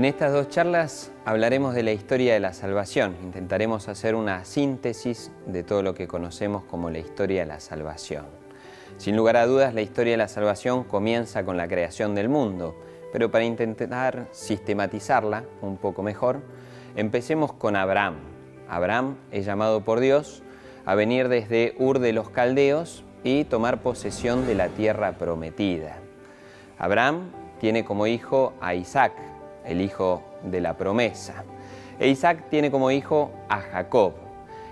En estas dos charlas hablaremos de la historia de la salvación. Intentaremos hacer una síntesis de todo lo que conocemos como la historia de la salvación. Sin lugar a dudas, la historia de la salvación comienza con la creación del mundo, pero para intentar sistematizarla un poco mejor, empecemos con Abraham. Abraham es llamado por Dios a venir desde Ur de los Caldeos y tomar posesión de la tierra prometida. Abraham tiene como hijo a Isaac, el hijo de la promesa. E Isaac tiene como hijo a Jacob.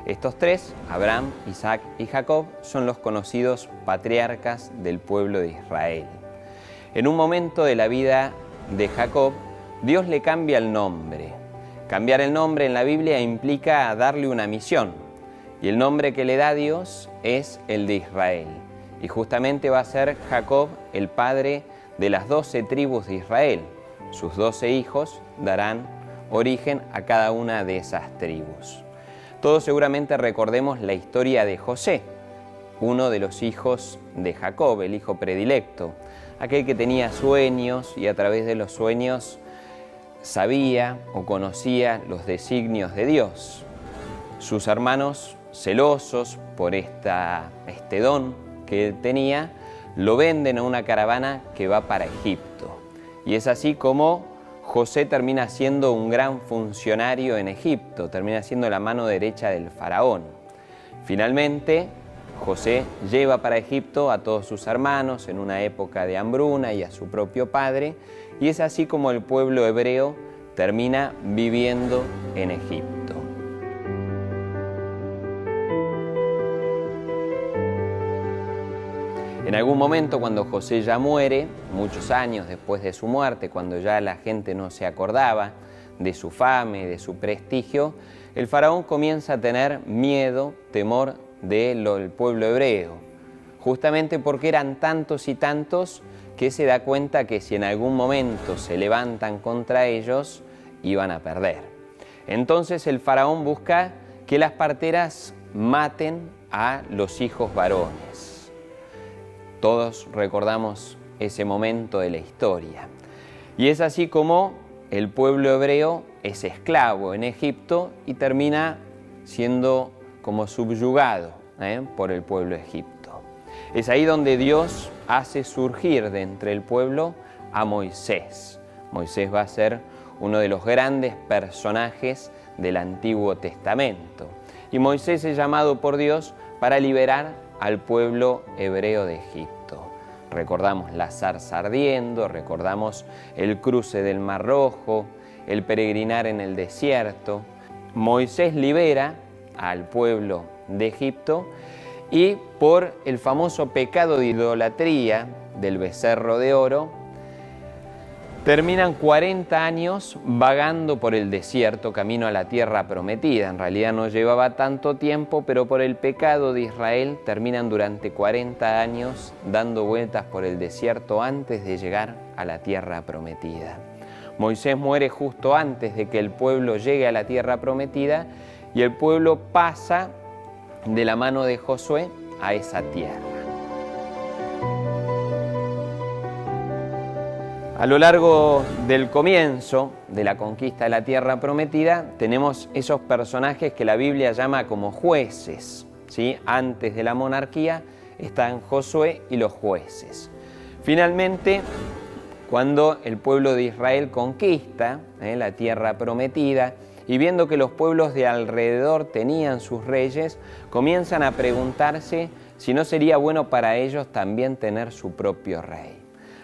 Estos tres, Abraham, Isaac y Jacob, son los conocidos patriarcas del pueblo de Israel. En un momento de la vida de Jacob, Dios le cambia el nombre. Cambiar el nombre en la Biblia implica darle una misión. Y el nombre que le da Dios es el de Israel. Y justamente va a ser Jacob el padre de las 12 tribus de Israel. Sus 12 hijos darán origen a cada una de esas tribus. Todos seguramente recordemos la historia de José, uno de los hijos de Jacob, el hijo predilecto, aquel que tenía sueños y a través de los sueños sabía o conocía los designios de Dios. Sus hermanos, celosos por este don que él tenía, lo venden a una caravana que va para Egipto. Y es así como José termina siendo un gran funcionario en Egipto, termina siendo la mano derecha del faraón. Finalmente, José lleva para Egipto a todos sus hermanos en una época de hambruna y a su propio padre, y es así como el pueblo hebreo termina viviendo en Egipto. En algún momento, cuando José ya muere, muchos años después de su muerte, cuando ya la gente no se acordaba de su fama y de su prestigio, el faraón comienza a tener miedo, temor del pueblo hebreo, justamente porque eran tantos y tantos que se da cuenta que si en algún momento se levantan contra ellos, iban a perder. Entonces el faraón busca que las parteras maten a los hijos varones. Todos recordamos ese momento de la historia. Y es así como el pueblo hebreo es esclavo en Egipto y termina siendo como subyugado por el pueblo de Egipto. Es ahí donde Dios hace surgir de entre el pueblo a Moisés. Moisés va a ser uno de los grandes personajes del Antiguo Testamento. Y Moisés es llamado por Dios para liberar al pueblo hebreo de Egipto. Recordamos la zarza ardiendo, recordamos el cruce del Mar Rojo, el peregrinar en el desierto. Moisés libera al pueblo de Egipto y por el famoso pecado de idolatría del becerro de oro, terminan 40 años vagando por el desierto camino a la tierra prometida. En realidad no llevaba tanto tiempo, pero por el pecado de Israel terminan durante 40 años dando vueltas por el desierto antes de llegar a la tierra prometida. Moisés muere justo antes de que el pueblo llegue a la tierra prometida y el pueblo pasa de la mano de Josué a esa tierra. A lo largo del comienzo de la conquista de la tierra prometida, tenemos esos personajes que la Biblia llama como jueces, ¿sí? Antes de la monarquía están Josué y los jueces. Finalmente, cuando el pueblo de Israel conquista la tierra prometida y viendo que los pueblos de alrededor tenían sus reyes, comienzan a preguntarse si no sería bueno para ellos también tener su propio rey.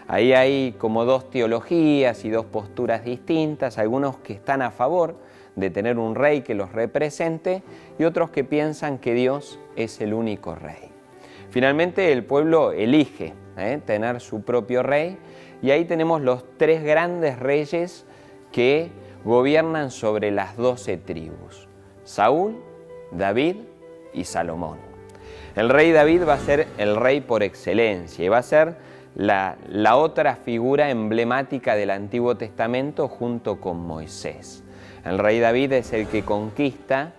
Ahí hay como dos teologías y dos posturas distintas, algunos que están a favor de tener un rey que los represente y otros que piensan que Dios es el único rey. Finalmente el pueblo elige tener su propio rey y ahí tenemos los tres grandes reyes que gobiernan sobre las 12 tribus: Saúl, David y Salomón. El rey David va a ser el rey por excelencia y va a ser la otra figura emblemática del Antiguo Testamento junto con Moisés. El rey David es el que conquista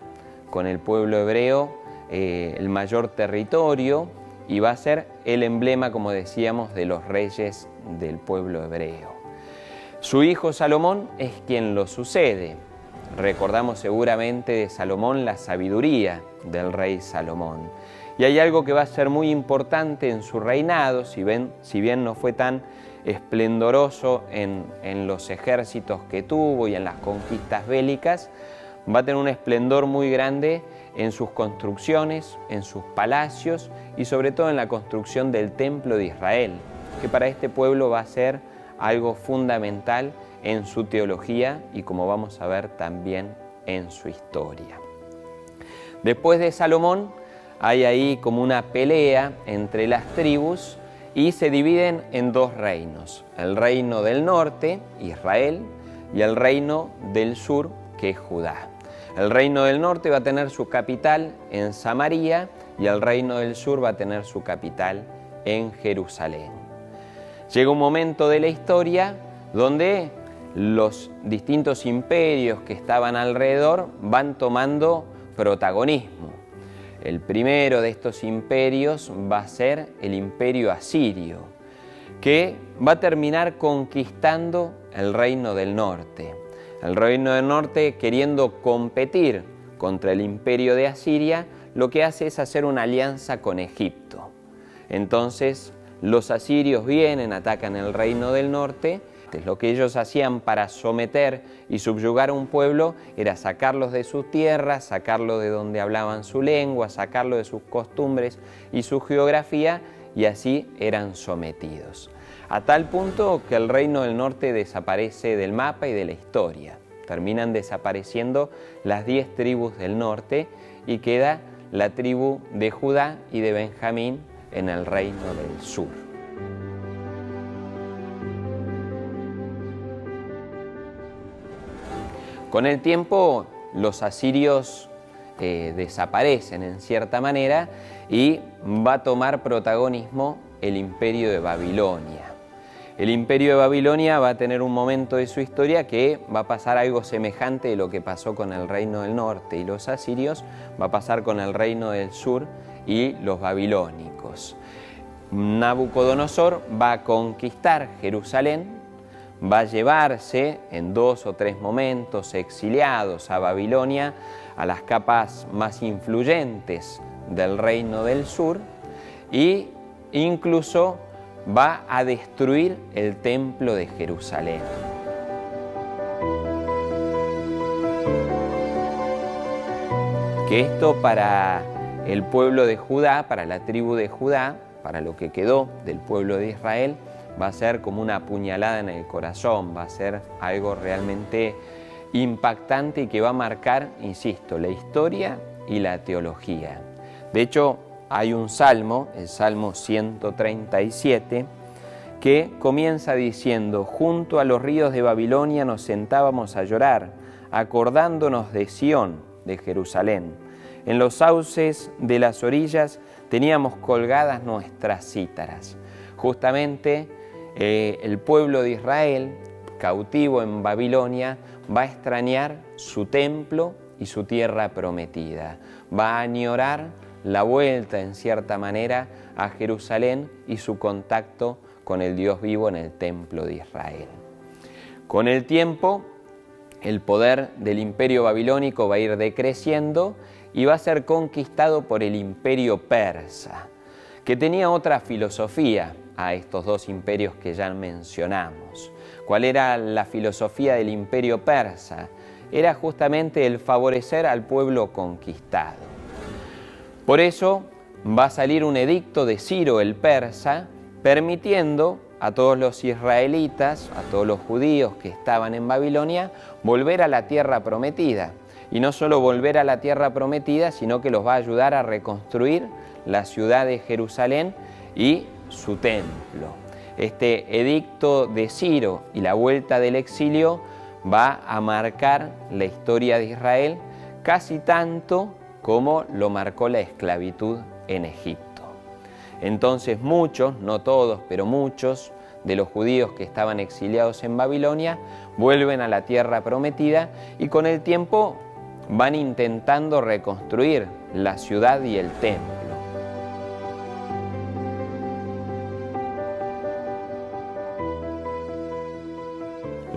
con el pueblo hebreo el mayor territorio y va a ser el emblema, como decíamos, de los reyes del pueblo hebreo. Su hijo Salomón es quien lo sucede. Recordamos seguramente de Salomón la sabiduría del rey Salomón. Y hay algo que va a ser muy importante en su reinado, si bien no fue tan esplendoroso en los ejércitos que tuvo y en las conquistas bélicas, va a tener un esplendor muy grande en sus construcciones, en sus palacios y sobre todo en la construcción del Templo de Israel, que para este pueblo va a ser algo fundamental en su teología y, como vamos a ver, también en su historia. Después de Salomón hay ahí como una pelea entre las tribus y se dividen en dos reinos: el reino del norte, Israel, y el reino del sur, que es Judá. El reino del norte va a tener su capital en Samaria y el reino del sur va a tener su capital en Jerusalén. Llega un momento de la historia donde los distintos imperios que estaban alrededor van tomando protagonismo. El primero de estos imperios va a ser el imperio asirio, que va a terminar conquistando el reino del norte. El reino del norte, queriendo competir contra el imperio de Asiria, lo que hace es hacer una alianza con Egipto. Entonces, los asirios vienen, atacan el reino del norte. Lo que ellos hacían para someter y subyugar a un pueblo era sacarlos de sus tierras, sacarlos de donde hablaban su lengua, sacarlos de sus costumbres y su geografía, y así eran sometidos. A tal punto que el reino del norte desaparece del mapa y de la historia. Terminan desapareciendo las 10 tribus del norte y queda la tribu de Judá y de Benjamín en el reino del sur. Con el tiempo, los asirios desaparecen en cierta manera y va a tomar protagonismo el imperio de Babilonia. El imperio de Babilonia va a tener un momento de su historia que va a pasar algo semejante de lo que pasó con el reino del norte y los asirios, va a pasar con el reino del sur y los babilónicos. Nabucodonosor va a conquistar Jerusalén, va a llevarse en 2 o 3 momentos exiliados a Babilonia a las capas más influyentes del reino del sur e incluso va a destruir el templo de Jerusalén. Que esto para el pueblo de Judá, para la tribu de Judá, para lo que quedó del pueblo de Israel, va a ser como una puñalada en el corazón, va a ser algo realmente impactante y que va a marcar, insisto, la historia y la teología. De hecho, hay un salmo, el Salmo 137, que comienza diciendo: junto a los ríos de Babilonia nos sentábamos a llorar, acordándonos de Sión, de Jerusalén. En los sauces de las orillas teníamos colgadas nuestras cítaras. Justamente el pueblo de Israel, cautivo en Babilonia, va a extrañar su templo y su tierra prometida. Va a añorar la vuelta, en cierta manera, a Jerusalén y su contacto con el Dios vivo en el templo de Israel. Con el tiempo, el poder del imperio babilónico va a ir decreciendo y va a ser conquistado por el imperio persa, que tenía otra filosofía a estos dos imperios que ya mencionamos. ¿Cuál era la filosofía del imperio persa? Era justamente el favorecer al pueblo conquistado. Por eso va a salir un edicto de Ciro el persa, permitiendo a todos los israelitas, a todos los judíos que estaban en Babilonia, volver a la tierra prometida. Y no solo volver a la tierra prometida, sino que los va a ayudar a reconstruir la ciudad de Jerusalén y su templo. Este edicto de Ciro y la vuelta del exilio va a marcar la historia de Israel casi tanto como lo marcó la esclavitud en Egipto. Entonces muchos, no todos, pero muchos de los judíos que estaban exiliados en Babilonia vuelven a la tierra prometida y con el tiempo van intentando reconstruir la ciudad y el templo.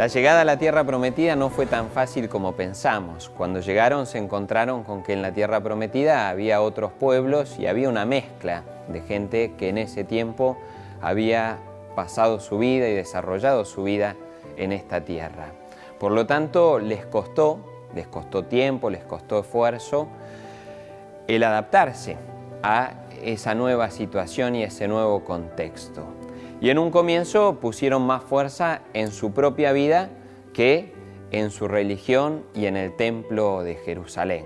La llegada a la tierra prometida no fue tan fácil como pensamos. Cuando llegaron se encontraron con que en la tierra prometida había otros pueblos y había una mezcla de gente que en ese tiempo había pasado su vida y desarrollado su vida en esta tierra. Por lo tanto, les costó tiempo, les costó esfuerzo el adaptarse a esa nueva situación y ese nuevo contexto. Y en un comienzo pusieron más fuerza en su propia vida que en su religión y en el templo de Jerusalén.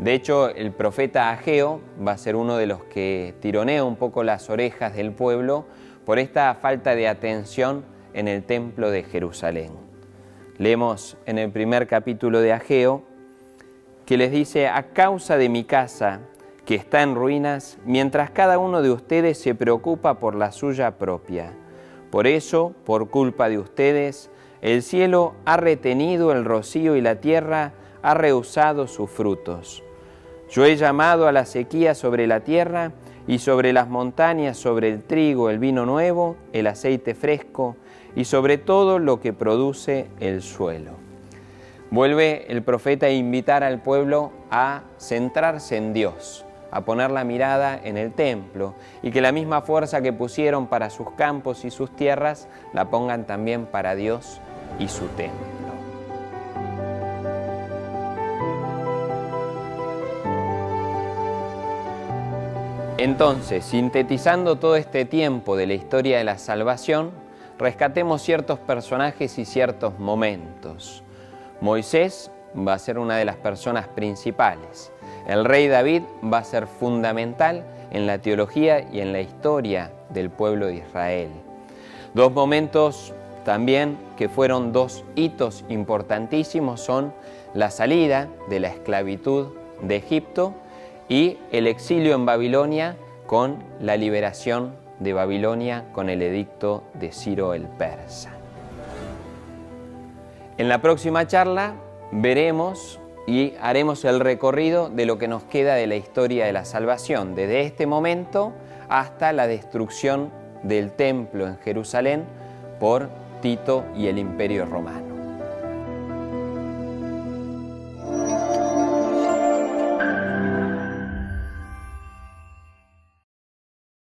De hecho, el profeta Ageo va a ser uno de los que tironea un poco las orejas del pueblo por esta falta de atención en el templo de Jerusalén. Leemos en el primer capítulo de Ageo que les dice: a causa de mi casa, que está en ruinas, mientras cada uno de ustedes se preocupa por la suya propia. Por eso, por culpa de ustedes, el cielo ha retenido el rocío y la tierra ha rehusado sus frutos. Yo he llamado a la sequía sobre la tierra y sobre las montañas, sobre el trigo, el vino nuevo, el aceite fresco y sobre todo lo que produce el suelo. Vuelve el profeta a invitar al pueblo a centrarse en Dios, a poner la mirada en el templo y que la misma fuerza que pusieron para sus campos y sus tierras la pongan también para Dios y su templo. Entonces, sintetizando todo este tiempo de la historia de la salvación, rescatemos ciertos personajes y ciertos momentos. Moisés va a ser una de las personas principales. El rey David va a ser fundamental en la teología y en la historia del pueblo de Israel. Dos momentos también que fueron dos hitos importantísimos son la salida de la esclavitud de Egipto y el exilio en Babilonia con la liberación de Babilonia con el edicto de Ciro el Persa. En la próxima charla veremos y haremos el recorrido de lo que nos queda de la historia de la salvación, desde este momento hasta la destrucción del templo en Jerusalén por Tito y el Imperio Romano.